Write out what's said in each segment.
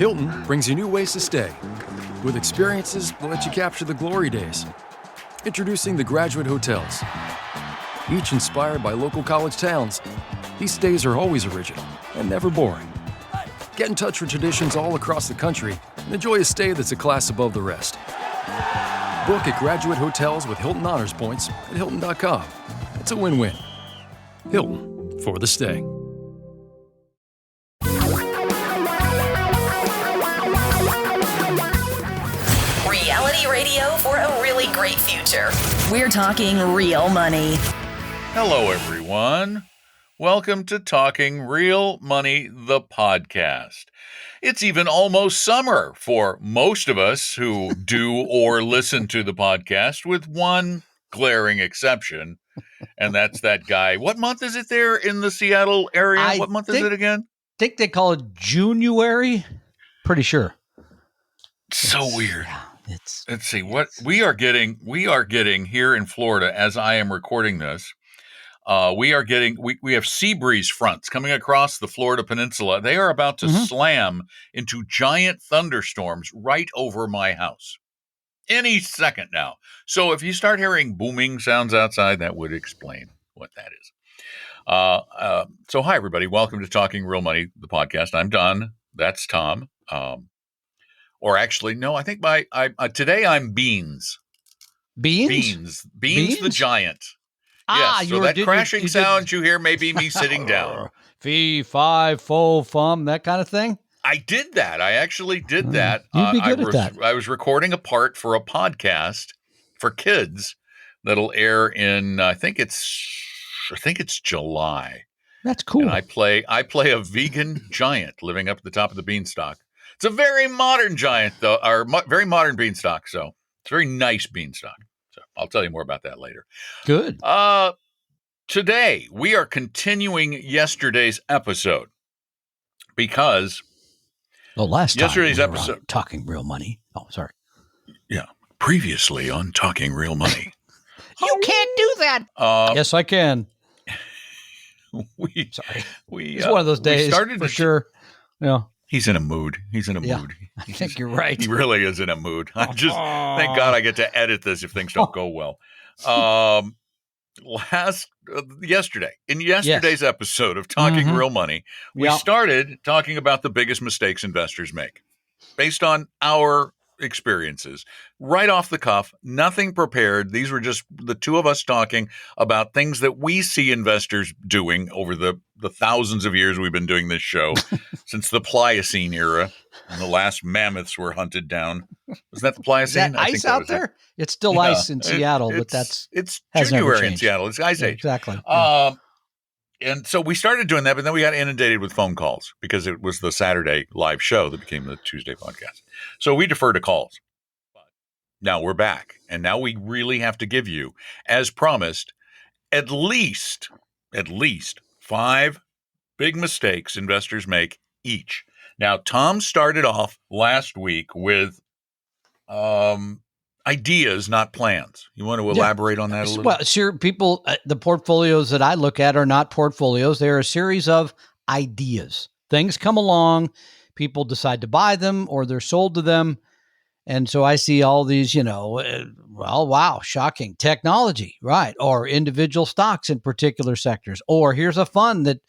Hilton brings you new ways to stay, with experiences that let you capture the glory days. Introducing the Graduate Hotels. Each inspired by local college towns, these stays are always original and never boring. Get in touch with traditions all across the country and enjoy a stay that's a class above the rest. Book at Graduate Hotels with Hilton Honors Points at Hilton.com. It's a win-win. Hilton, for the stay. Reality radio for a really great future. We're talking real money. Hello, everyone. Welcome to Talking Real Money, the podcast. It's even almost summer for most of us who do or listen to the podcast, with one glaring exception, and that's that guy. What month is it there in the Seattle area? What month is it again? I think they call it January. Pretty sure. So weird. Yeah, Let's see what we are getting here in Florida as I am recording this. We have sea breeze fronts coming across the Florida peninsula. They are about to slam into giant thunderstorms right over my house any second now. So if you start hearing booming sounds outside, that would explain what that is. So hi, everybody. Welcome to Talking Real Money, the podcast. I'm Don. That's Tom. Or actually, no, I think today I'm Beans. Beans? Beans the giant. Ah, yes, so that crashing sound you hear may be me sitting down. Fee, fi, fo, fum, that kind of thing? I did that. I actually did that. You'd be good at that. I was recording a part for a podcast for kids that'll air in, I think it's July. That's cool. And I play a vegan giant living up at the top of the beanstalk. It's a very modern giant, though, or very modern beanstalk. So it's a very nice beanstalk. So I'll tell you more about that later. Good. Today, we are continuing yesterday's episode because last time yesterday's we were episode on Talking Real Money. Oh, sorry. Yeah. Previously on Talking Real Money. You can't do that. Yes, I can. Sorry. It's one of those days for sure. Yeah. He's in a mood. Mood. I think you're right. He really is in a mood. Thank God I get to edit this if things don't go well. Yesterday's episode of Talking Real Money, we started talking about the biggest mistakes investors make based on our experiences. Right off the cuff, nothing prepared. These were just the two of us talking about things that we see investors doing over the thousands of years we've been doing this show, since the Pliocene era, and the last mammoths were hunted down. Was that the Pliocene? Is that ice out there? It's still ice in Seattle, but it's January in Seattle. It's ice age. Exactly. And so we started doing that, but then we got inundated with phone calls because it was the Saturday live show that became the Tuesday podcast. So we deferred to calls. Now we're back, and now we really have to give you, as promised, at least 5 big mistakes investors make each. Now, Tom started off last week with ideas, not plans. You want to elaborate on that a little? Well, sure. People, the portfolios that I look at are not portfolios. They're a series of ideas. Things come along, people decide to buy them, or they're sold to them. And so I see all these, wow, shocking technology, right? Or individual stocks in particular sectors. Or here's a fund that,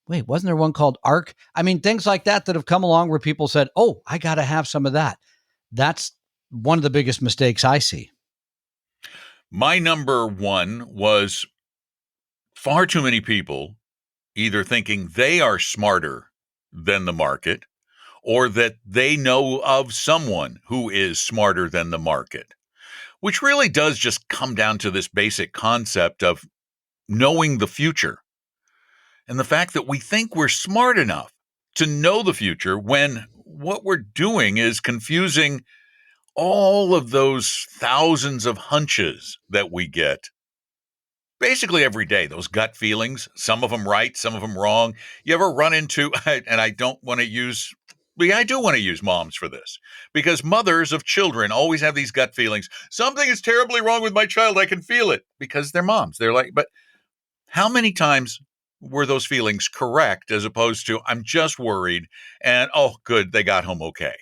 wasn't there one called ARK? I mean, things like that have come along where people said, oh, I got to have some of that. That's one of the biggest mistakes I see. My number one was far too many people either thinking they are smarter than the market or that they know of someone who is smarter than the market, which really does just come down to this basic concept of knowing the future and the fact that we think we're smart enough to know the future when what we're doing is confusing all of those thousands of hunches that we get basically every day, those gut feelings, some of them right, some of them wrong. You ever run into, and I do want to use moms for this, because mothers of children always have these gut feelings. Something is terribly wrong with my child. I can feel it, because they're moms. They're like, but how many times were those feelings correct, as opposed to I'm just worried and oh, good, they got home okay.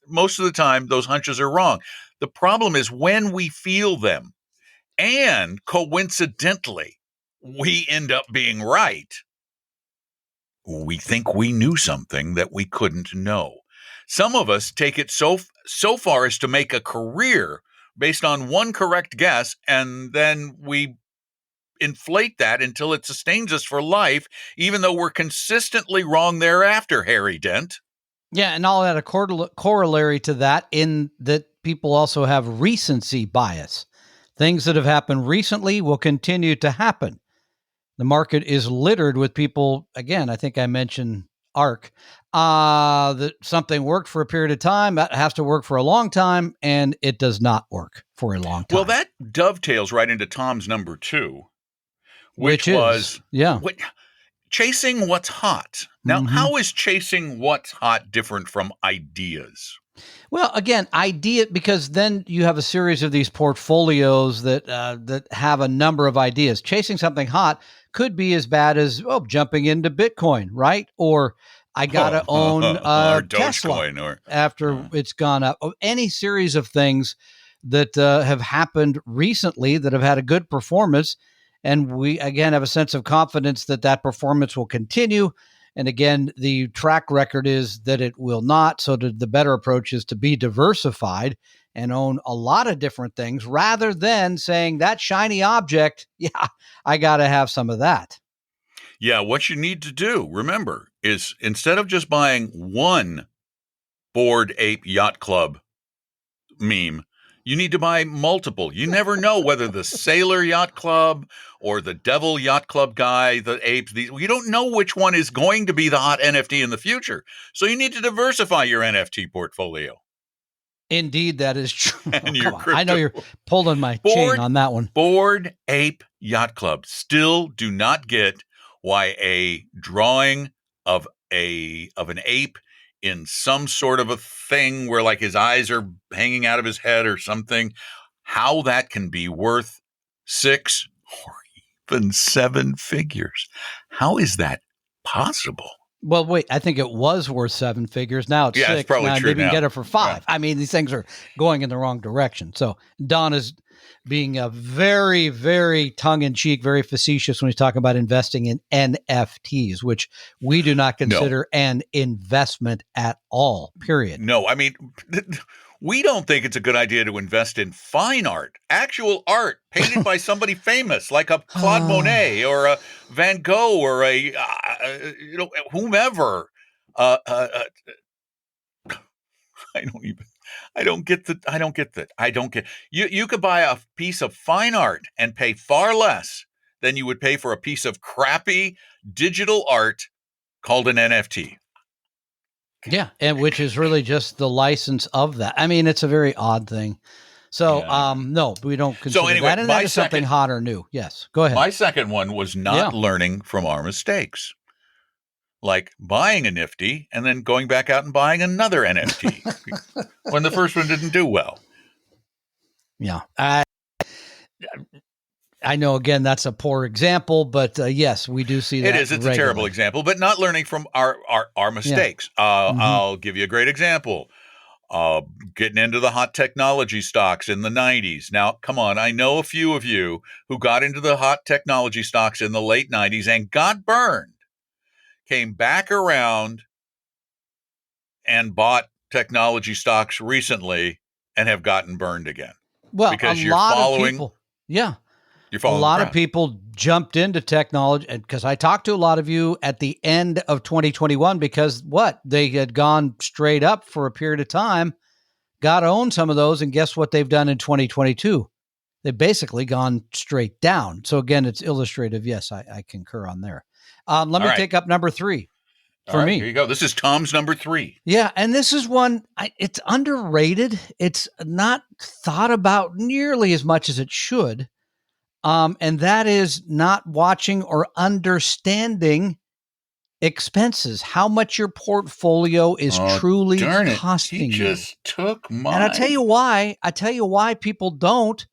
Most of the time those hunches are wrong. The problem is when we feel them and coincidentally we end up being right. We think we knew something that we couldn't know. Some of us take it so far as to make a career based on one correct guess, and then we inflate that until it sustains us for life, even though we're consistently wrong thereafter, Harry Dent. Yeah, and I'll add a corollary to that in that people also have recency bias. Things that have happened recently will continue to happen. The market is littered with people, again, I think I mentioned ARC, that something worked for a period of time, that has to work for a long time, and it does not work for a long time. Well, that dovetails right into Tom's number 2, which was chasing what's hot. Now, how is chasing what's hot different from ideas? Well, again, because then you have a series of these portfolios that have a number of ideas. Chasing something hot could be as bad as jumping into Bitcoin, right? Or I gotta own or Tesla Dogecoin, after it's gone up. Any series of things that have happened recently that have had a good performance, and we again have a sense of confidence that performance will continue. And again, the track record is that it will not. So the better approach is to be diversified and own a lot of different things rather than saying that shiny object, I got to have some of that. Yeah, what you need to do, remember, is instead of just buying one Bored Ape Yacht Club meme, you need to buy multiple. You never know whether the Sailor Yacht Club or the Devil Yacht Club guy, the apes, you don't know which one is going to be the hot NFT in the future. So you need to diversify your NFT portfolio. Indeed, that is true. And I know you're pulling my chain on that one. Bored Ape Yacht Club. Still do not get why a drawing of an ape in some sort of a thing where like his eyes are hanging out of his head or something, how that can be worth 6 or even 7 figures. How is that possible? Well, wait, I think it was worth 7 figures. Now it's 6. It's probably now true maybe you now. can get it for 5. Yeah. I mean, these things are going in the wrong direction. So Don is being a very, very tongue-in-cheek, very facetious when he's talking about investing in NFTs, which we do not consider an investment at all, period. No, I mean, we don't think it's a good idea to invest in fine art, actual art painted by somebody famous, like a Claude Monet or a Van Gogh or a whomever. I don't get that. You could buy a piece of fine art and pay far less than you would pay for a piece of crappy digital art called an NFT. Yeah, and which is really just the license of that. I mean, it's a very odd thing. So, no, we don't consider that. And that is something hot or new. Yes, go ahead. My second one was not learning from our mistakes. Like buying a Nifty and then going back out and buying another NFT when the first one didn't do well. Yeah. I know, again, that's a poor example, but yes, we do see that. It is. It's a terrible example, but not learning from our mistakes. Yeah. I'll give you a great example. Getting into the hot technology stocks in the 90s. Now, come on. I know a few of you who got into the hot technology stocks in the late 90s and got burned. Came back around and bought technology stocks recently and have gotten burned again. Well, because a lot of people, you're following. A lot of people jumped into technology, and because I talked to a lot of you at the end of 2021, because they had gone straight up for a period of time, got to own some of those, and guess what they've done in 2022? They've basically gone straight down. So again, it's illustrative. Yes, I concur on there. Let me take up number 3 for me. Here you go. This is Tom's number 3. Yeah, and this is one, it's underrated. It's not thought about nearly as much as it should. And that is not watching or understanding expenses, how much your portfolio is truly costing you. He just took mine. And I tell you why people don't,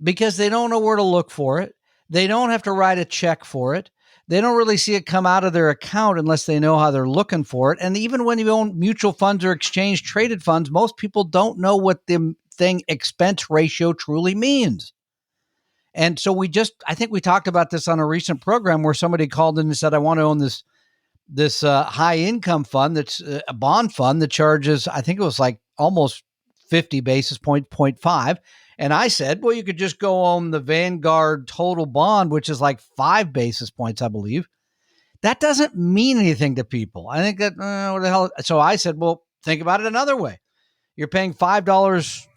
because they don't know where to look for it. They don't have to write a check for it. they don't really see it come out of their account unless they know how they're looking for it. And even when you own mutual funds or exchange traded funds, most people don't know what the thing expense ratio truly means. And so I think we talked about this on a recent program where somebody called in and said, I want to own this high income fund that's a bond fund that charges, I think it was like almost 50 basis points, 0.5. And I said, well, you could just go own the Vanguard total bond, which is like 5 basis points, I believe. That doesn't mean anything to people. I think that, what the hell? So I said, well, think about it another way. You're paying $5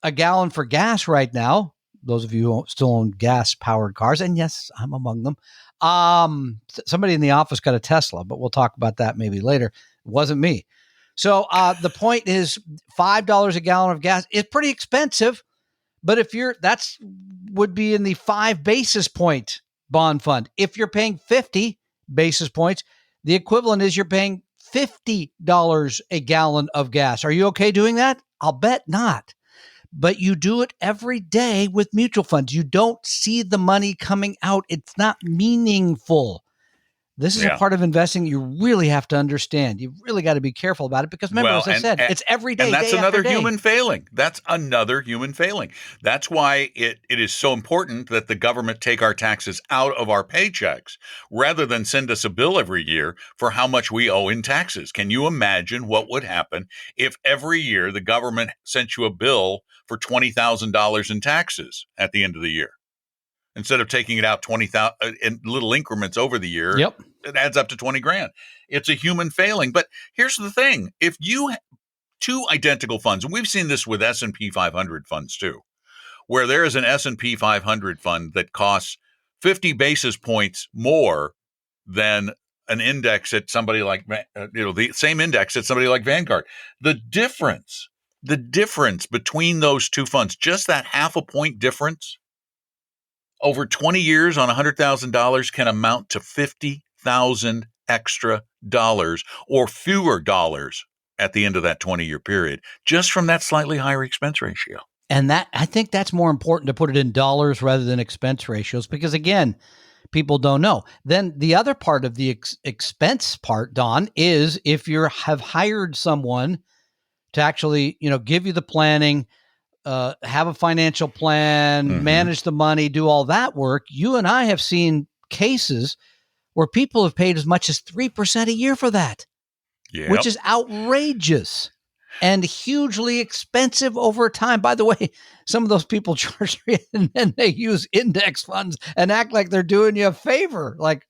a gallon for gas right now. Those of you who still own gas powered cars. And yes, I'm among them. Somebody in the office got a Tesla, but we'll talk about that maybe later. It wasn't me. So the point is $5 a gallon of gas is pretty expensive. But if that's would be in the 5 basis point bond fund. If you're paying 50 basis points, the equivalent is you're paying $50 a gallon of gas. Are you okay doing that? I'll bet not. But you do it every day with mutual funds. You don't see the money coming out. It's not meaningful. This is a part of investing you really have to understand. You've really got to be careful about it because remember, as I said, it's every day. And that's day another after day. human failing. That's another human failing. That's why it is so important that the government take our taxes out of our paychecks rather than send us a bill every year for how much we owe in taxes. Can you imagine what would happen if every year the government sent you a bill for $20,000 in taxes at the end of the year? Instead of taking it out 20,000 in little increments over the year, it adds up to 20 grand. It's a human failing. But here's the thing. If you have two identical funds, and we've seen this with S&P 500 funds too, where there is an S&P 500 fund that costs 50 basis points more than an index at somebody like, the same index at somebody like Vanguard. The difference between those two funds, just that half a point difference, over 20 years on $100,000 can amount to $50,000 extra dollars or fewer dollars at the end of that 20-year period, just from that slightly higher expense ratio. And I think that's more important to put it in dollars rather than expense ratios, because again, people don't know. Then the other part of the expense part, Don, is if you have hired someone to actually, give you the planning, have a financial plan, manage the money, do all that work. You and I have seen cases where people have paid as much as 3% a year for that, which is outrageous and hugely expensive over time. By the way, some of those people charge me and then they use index funds and act like they're doing you a favor. Like,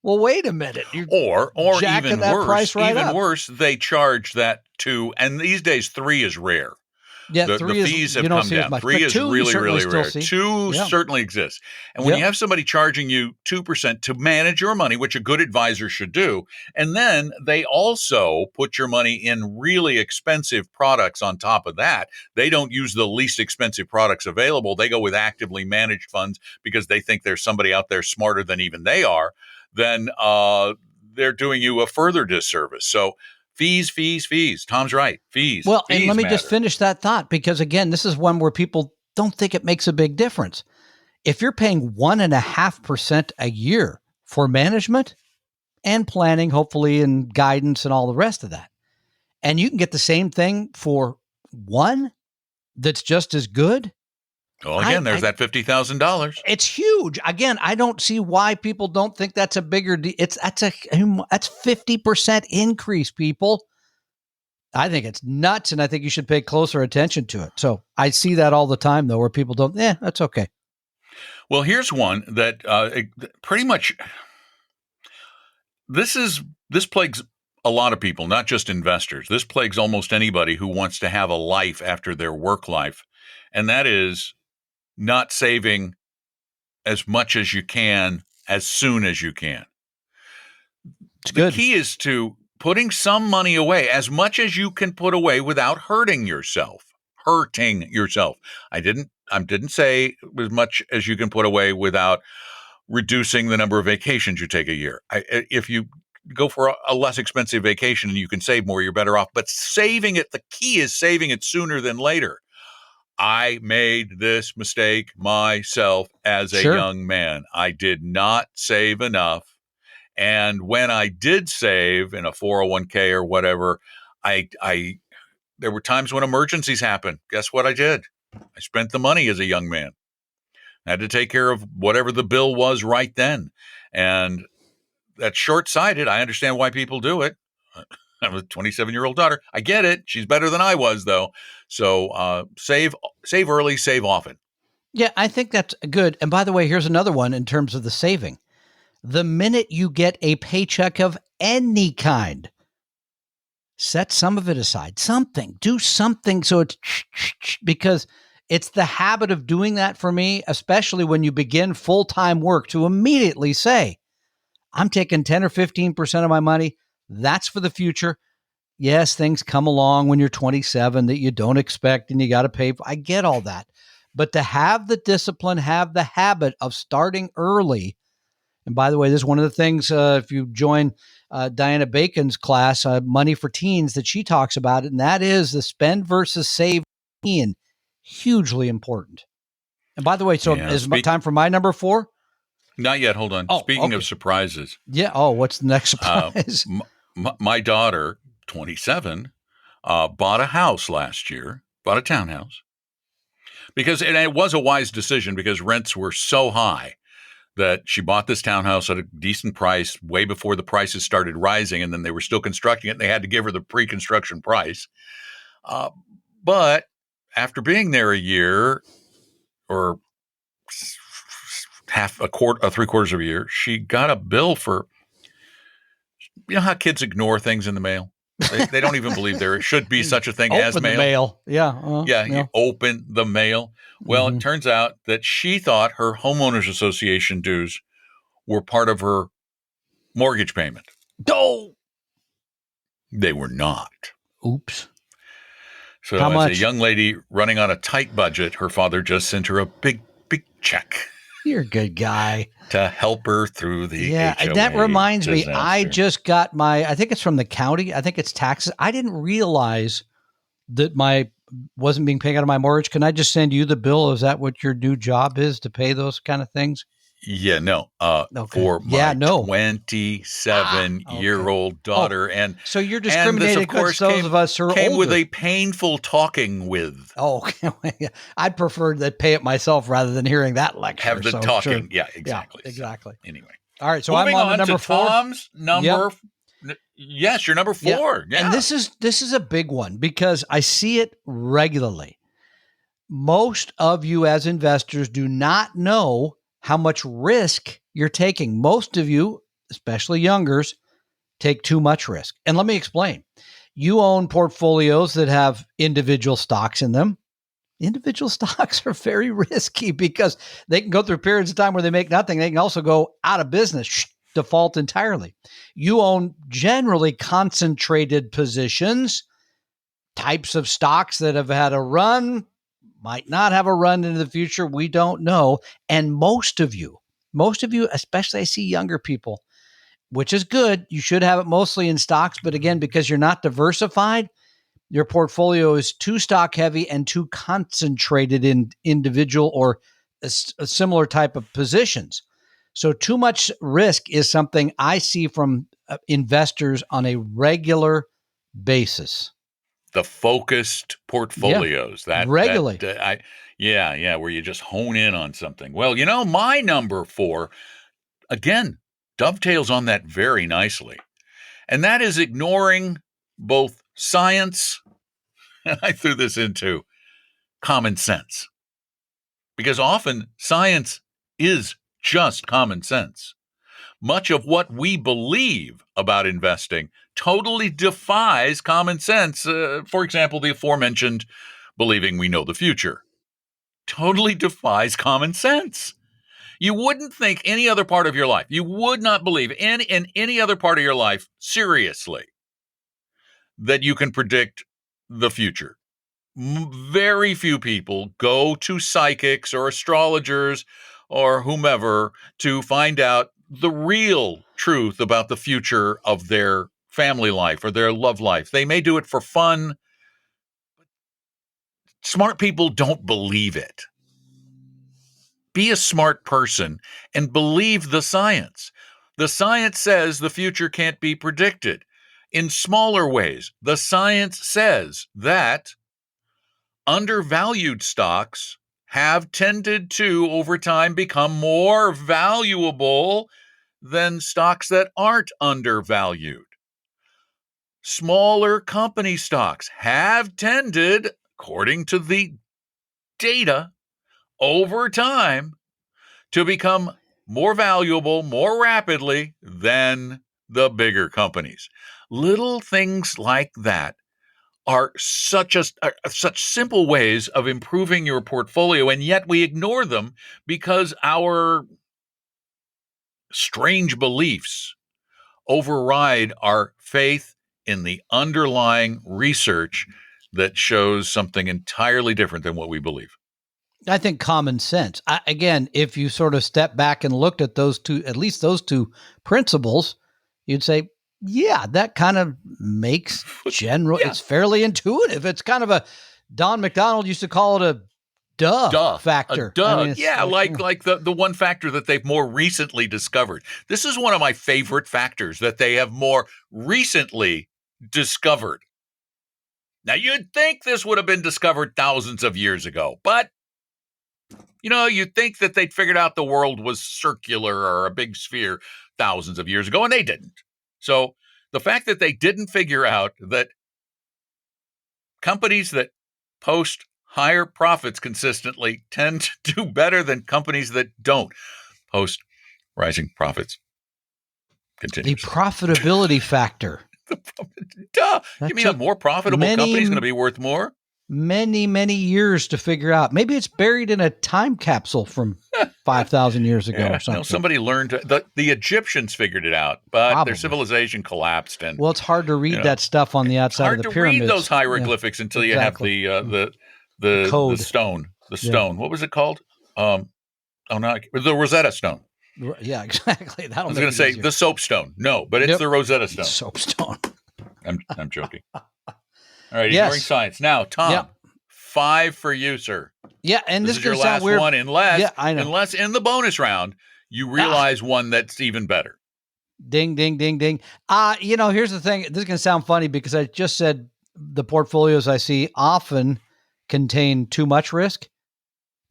well, wait a minute. Or even worse, they charge that too. And these days, 3 is rare. Yeah, the fees have come down. 3 is really, really rare. 2 certainly exists. And when you have somebody charging you 2% to manage your money, which a good advisor should do, and then they also put your money in really expensive products on top of that, they don't use the least expensive products available. They go with actively managed funds because they think there's somebody out there smarter than even they are. Then they're doing you a further disservice. So fees. Tom's right. Fees. Well, fees and let me matter. just finish that thought, because again, this is one where people don't think it makes a big difference. If you're paying 1.5% a year for management and planning, hopefully, and guidance and all the rest of that, and you can get the same thing for one that's just as good. Well, again, there's that $50,000. It's huge. Again, I don't see why people don't think that's a bigger deal. That's 50% increase, people. I think it's nuts, and I think you should pay closer attention to it. So I see that all the time, though, where people don't. That's okay. Well, here's one that pretty much this plagues a lot of people, not just investors. This plagues almost anybody who wants to have a life after their work life, and that is not saving as much as you can as soon as you can. The key is to putting some money away, as much as you can put away without hurting yourself. I didn't say as much as you can put away without reducing the number of vacations you take a year. If you go for a less expensive vacation and you can save more, you're better off. But saving it, the key is saving it sooner than later. I made this mistake myself as a young man. I did not save enough And when I did save in a 401k or whatever, I there were times when emergencies happened. Guess what I did? I spent the money as a young man. I had to take care of whatever the bill was right then. And that's short-sighted. I understand why people do it. I have a 27-year-old daughter. I get it. She's better than I was, though. So save early, save often. Yeah, I think that's good. And by the way, here's another one in terms of the saving. The minute you get a paycheck of any kind, set some of it aside. Do something so it's because it's the habit of doing that for me, especially when you begin full-time work, to immediately say, I'm taking 10 or 15% of my money. That's for the future. Yes, things come along when you're 27 that you don't expect and you got to pay for. I get all that. But to have the discipline, have the habit of starting early. And by the way, this is one of the things, if you join Diana Bacon's class, Money for Teens, that she talks about it, and that is the spend versus save teen, hugely important. And by the way, so is it time for my number 4? Not yet. Hold on. Oh, Speaking of surprises. Yeah. Oh, what's the next surprise? My daughter, 27, bought a house last year, bought a townhouse. And it was a wise decision because rents were so high that she bought this townhouse at a decent price way before the prices started rising, and then they were still constructing it, and they had to give her the pre-construction price. But after being there a year or three-quarters of a year, she got a bill for, you know how kids ignore things in the mail? They don't even believe there should be such a thing as mail. Open the mail. Yeah. You open the mail. Well, It turns out that she thought her homeowners association dues were part of her mortgage payment. Oh! They were not. Oops. So How much? A young lady running on a tight budget, her father just sent her a big check. You're a good guy. To help her through the HOA that reminds me, disaster. I just got I think it's from the county. I think it's taxes. I didn't realize that wasn't being paid out of my mortgage. Can I just send you the bill? Is that what your new job is, to pay those kind of things? Yeah, no. Okay. For my 27-year-old daughter. And so you're discriminating against those of us who are came older. with a painful talking with. Oh, I'd prefer to pay it myself rather than hearing that lecture. Have the talking. Sure. Yeah, exactly. Yeah, exactly. So, anyway. All right, so moving I'm on number 4. Tom's number. Yep. Yes, you're number 4. Yeah. And this is a big one because I see it regularly. Most of you as investors do not know how much risk you're taking. Most of you, especially youngers, take too much risk. And let me explain. You own portfolios that have individual stocks in them. Individual stocks are very risky because they can go through periods of time where they make nothing. They can also go out of business, default entirely. You own generally concentrated positions, types of stocks that have had a run, might not have a run into the future. We don't know. And most of you, especially I see younger people, which is good. You should have it mostly in stocks. But again, because you're not diversified, your portfolio is too stock heavy and too concentrated in individual or a similar type of positions. So too much risk is something I see from investors on a regular basis. The focused portfolios. Regularly. Where you just hone in on something. Well, my number 4, again, dovetails on that very nicely. And that is ignoring both science, and I threw this into common sense. Because often science is just common sense. Much of what we believe about investing totally defies common sense. For example, the aforementioned believing we know the future totally defies common sense. You wouldn't think any other part of your life, you would not believe in any other part of your life, seriously, that you can predict the future. Very few people go to psychics or astrologers or whomever to find out the real truth about the future of their family life or their love life. They may do it for fun. Smart people don't believe it. Be a smart person and believe the science. The science says the future can't be predicted. In smaller ways, the science says that undervalued stocks have tended to, over time, become more valuable than stocks that aren't undervalued. Smaller company stocks have tended, according to the data, over time, to become more valuable more rapidly than the bigger companies. Little things like that are such simple ways of improving your portfolio, and yet we ignore them because our strange beliefs override our faith in the underlying research that shows something entirely different than what we believe. I think common sense. Again, if you sort of step back and looked at those two, at least those two principles, you'd say, yeah, that kind of makes general. Yeah. It's fairly intuitive. It's kind of a Don McDonald used to call it a duh factor. Duh. I mean, like the one factor that they've more recently discovered. This is one of my favorite factors that they have more recently discovered. Now, you'd think this would have been discovered thousands of years ago, but you'd think that they'd figured out the world was circular or a big sphere thousands of years ago, and they didn't. So the fact that they didn't figure out that companies that post higher profits consistently tend to do better than companies that don't post rising profits continues. The profitability factor. Duh. You mean a more profitable company is going to be worth more? Many, many years to figure out. Maybe it's buried in a time capsule from 5,000 years ago or something. Somebody learned, the Egyptians figured it out, but their civilization collapsed. And well, it's hard to read that stuff on the outside of the pyramids. It's hard to read those hieroglyphics until you have the code. The stone. The stone. What was it called? The Rosetta Stone. Yeah, exactly. I was going to say the soapstone. No, but it's the Rosetta Stone. Soapstone. I'm joking. All right, ignoring science. Now, Tom, 5 for you, sir. Yeah, and this is your last one, unless in the bonus round you realize one that's even better. Ding, ding, ding, ding. Here's the thing. This is going to sound funny because I just said the portfolios I see often contain too much risk.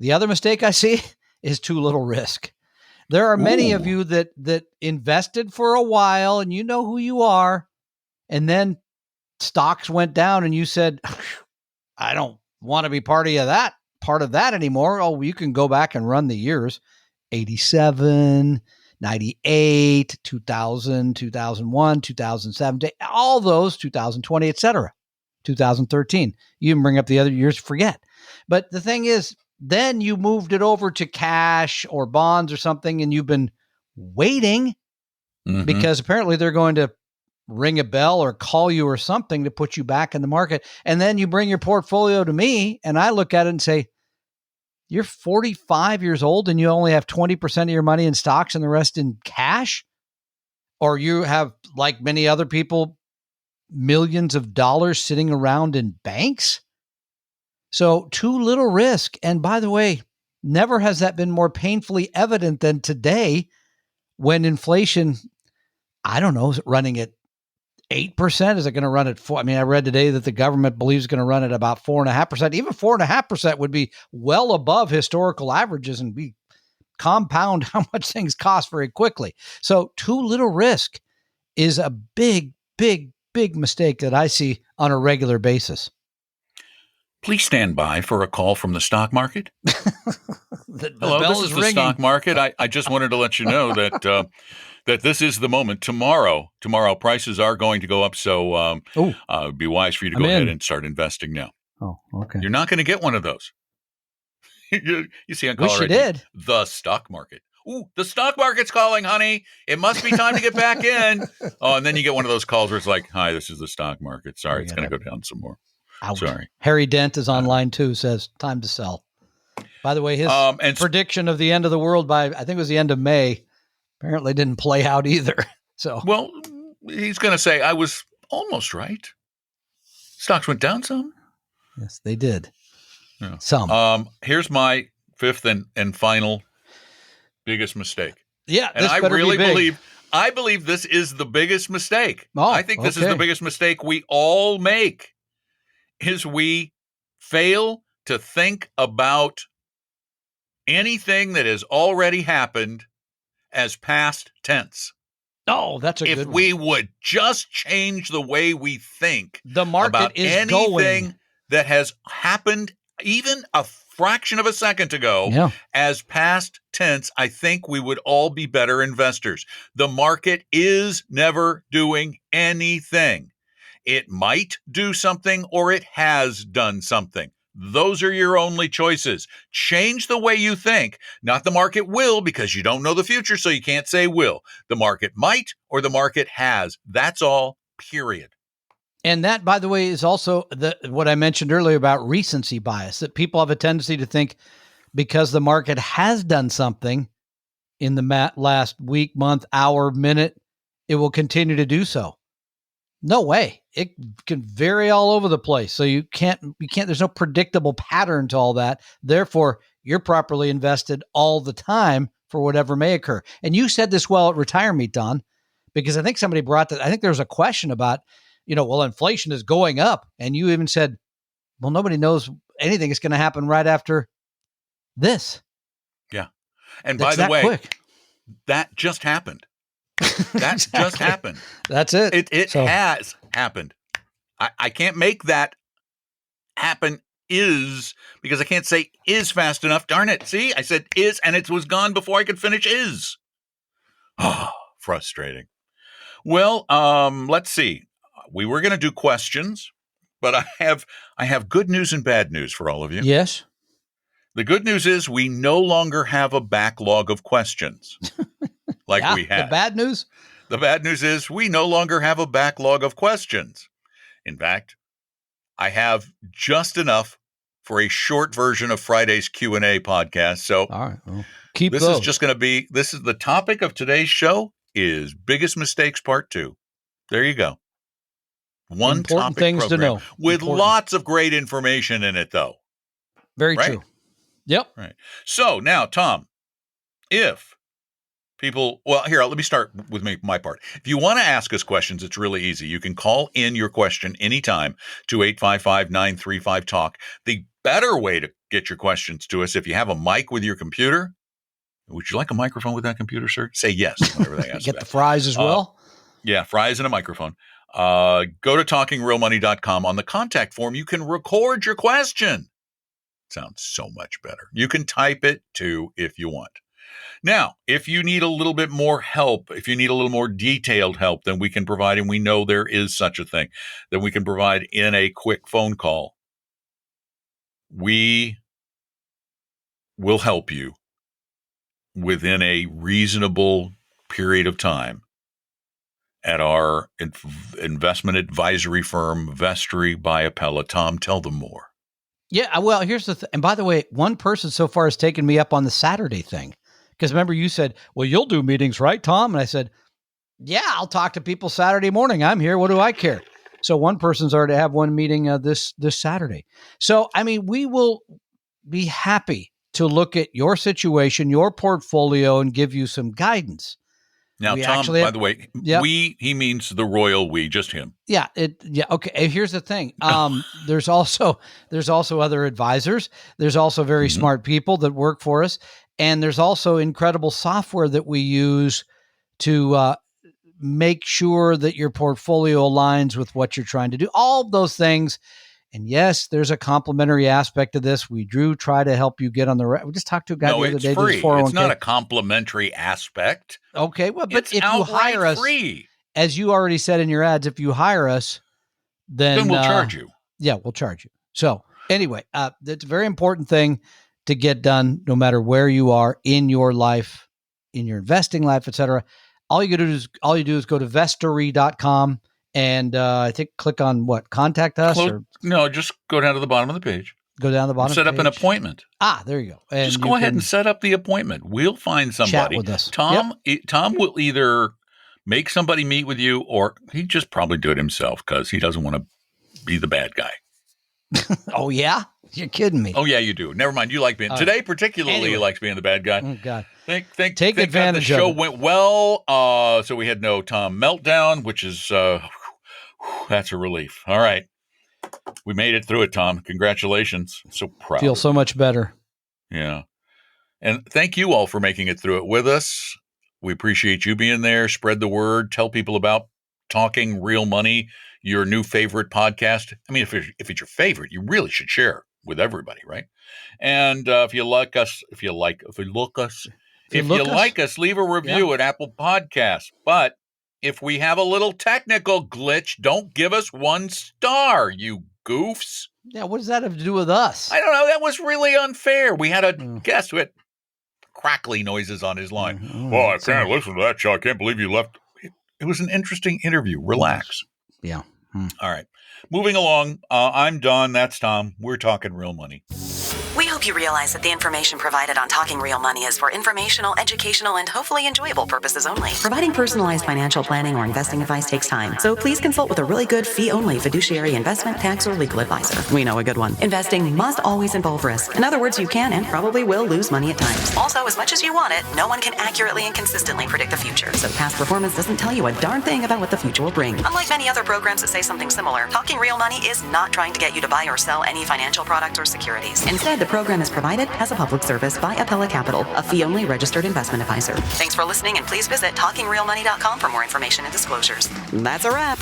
The other mistake I see is too little risk. There are many of you that invested for a while, and you know who you are, and then stocks went down and you said, I don't want to be part of that anymore. Oh, you can go back and run the years 87, 98, 2000, 2001, 2007, all those, 2020, etc., 2013. You can bring up the other years, forget. But the thing is, then you moved it over to cash or bonds or something, and you've been waiting because apparently they're going to ring a bell or call you or something to put you back in the market. And then you bring your portfolio to me and I look at it and say, you're 45 years old and you only have 20% of your money in stocks and the rest in cash? Or you have, like many other people, millions of dollars sitting around in banks? So too little risk. And by the way, never has that been more painfully evident than today when inflation, I don't know, is it running at 8%? Is it going to run at 4%? I mean, I read today that the government believes it's going to run at about 4.5%. Even 4.5% would be well above historical averages and we compound how much things cost very quickly. So too little risk is a big, big, big mistake that I see on a regular basis. Please stand by for a call from the stock market. Hello, this is the stock market. I just wanted to let you know that that this is the moment. Tomorrow prices are going to go up, so it'd be wise for you to go ahead and start investing now. Oh, okay. You're not going to get one of those. you see on caller Wish you did. The stock market. Ooh, the stock market's calling, honey. It must be time to get back in. Oh, and then you get one of those calls where it's like, hi, this is the stock market. Sorry, it's going to go down some more. Ouch. Sorry. Harry Dent is on line 2, says time to sell. By the way, his prediction of the end of the world by, I think it was the end of May, apparently didn't play out either. So, well, he's going to say, I was almost right. Stocks went down some. Yes, they did. Yeah. Some. Here's my 5th and final biggest mistake. Yeah, and I really believe I believe this is the biggest mistake. Oh, I think this is the okay. biggest mistake we all make, is we fail to think about anything that has already happened as past tense. Oh, that's a If good one. we would just change the way we think The market about is anything going. that has happened even a fraction of a second ago Yeah. as past tense, I think we would all be better investors. The market is never doing anything. It might do something or it has done something. Those are your only choices. Change the way you think. Not the market will, because you don't know the future, so you can't say will. The market might or the market has. That's all, period. And that, by the way, is also what I mentioned earlier about recency bias, that people have a tendency to think because the market has done something in the last week, month, hour, minute, it will continue to do so. No way. It can vary all over the place. So you can't, there's no predictable pattern to all that. Therefore, you're properly invested all the time for whatever may occur. And you said this well at Retire Meet, Don, because I think somebody brought that. I think there was a question about, well, inflation is going up. And you even said, well, nobody knows anything is going to happen right after this. Yeah. And That's by the way, quick. that just happened. That Exactly. just happened. That's it. It has happened. I can't make that happen because I can't say is fast enough. Darn it. See, I said is and it was gone before I could finish is. Oh, frustrating. Well, let's see. We were going to do questions, but I have good news and bad news for all of you. Yes. The good news is we no longer have a backlog of questions like we had. The bad news? The bad news is we no longer have a backlog of questions. In fact, I have just enough for a short version of Friday's Q&A podcast. So all right, well, keep this those. is just going to be, this is the topic of today's show is Biggest Mistakes Part 2. There you go. One important topic things program to know. with Important. lots of great information in it, though. Very right? true. Yep. Right. So now, Tom, if people, well, here, let me start with my part. If you want to ask us questions, it's really easy. You can call in your question anytime to 855-935-TALK. The better way to get your questions to us, if you have a mic with your computer, would you like a microphone with that computer, sir? Say yes whenever they ask Get that. the fries as well. Yeah, fries and a microphone. Go to talkingrealmoney.com. On the contact form, you can record your question. Sounds so much better. You can type it too if you want. Now, if you need a little bit more help, if you need a little more detailed help than we can provide, and we know there is such a thing, that we can provide in a quick phone call, we will help you within a reasonable period of time at our investment advisory firm, Vestry by Appella. Tom, tell them more. Yeah, well, here's the thing. And by the way, one person so far has taken me up on the Saturday thing. Because remember, you said, well, you'll do meetings, right, Tom? And I said, yeah, I'll talk to people Saturday morning. I'm here. What do I care? So one person's already have one meeting this Saturday. So, I mean, we will be happy to look at your situation, your portfolio, and give you some guidance. Now, Tom, by the way, he means the royal we, just him. Yeah. Okay. Here's the thing. There's also other advisors. There's also very smart people that work for us. And there's also incredible software that we use to make sure that your portfolio aligns with what you're trying to do. All those things. And yes, there's a complimentary aspect to this. We try to help you get on the right. We just talked to a guy the other day. It's free. It's not a complimentary aspect. Okay, well, but it's if you hire us, free. As you already said in your ads, if you hire us, then we'll charge you. Yeah, we'll charge you. So anyway, it's a very important thing to get done, no matter where you are in your life, in your investing life, etc. All you do is go to Vestry.com. And I think click on what? Contact us? No, just go down to the bottom of the page. Go down the bottom. Set up an appointment. There you go. And just go ahead and set up the appointment. We'll find somebody. Chat with us. Tom will either make somebody meet with you, or he'd just probably do it himself because he doesn't want to be the bad guy. Oh, yeah? You're kidding me. Oh, yeah, you do. Never mind. You like being today, particularly. Anyway. He likes being the bad guy. Oh, God. Thank Take God advantage the show of it. went well. So we had no Tom meltdown, which is that's a relief. All right. We made it through it, Tom. Congratulations. So proud. Feel so much better. Yeah. And thank you all for making it through it with us. We appreciate you being there. Spread the word. Tell people about Talking Real Money, your new favorite podcast. I mean, if it's your favorite, you really should share with everybody, right? And if you like us, leave a review at Apple Podcasts. But if we have a little technical glitch, don't give us 1 star, you goofs. Yeah, what does that have to do with us? I don't know. That was really unfair. We had a guest who had crackly noises on his line. Well, I can't listen to that show. I can't believe you left. It was an interesting interview. Relax. Yeah. All right. Moving along. I'm Don. That's Tom. We're talking real money. We hope you realize that the information provided on Talking Real Money is for informational, educational, and hopefully enjoyable purposes only. Providing personalized financial planning or investing advice takes time, so please consult with a really good fee-only fiduciary investment, tax, or legal advisor. We know a good one. Investing must always involve risk. In other words, you can and probably will lose money at times. Also, as much as you want it, no one can accurately and consistently predict the future, so past performance doesn't tell you a darn thing about what the future will bring. Unlike many other programs that say something similar, Talking Real Money is not trying to get you to buy or sell any financial products or securities. Instead, the program is provided as a public service by Appella Capital, a fee-only registered investment advisor. Thanks for listening, and please visit TalkingRealMoney.com for more information and disclosures. That's a wrap.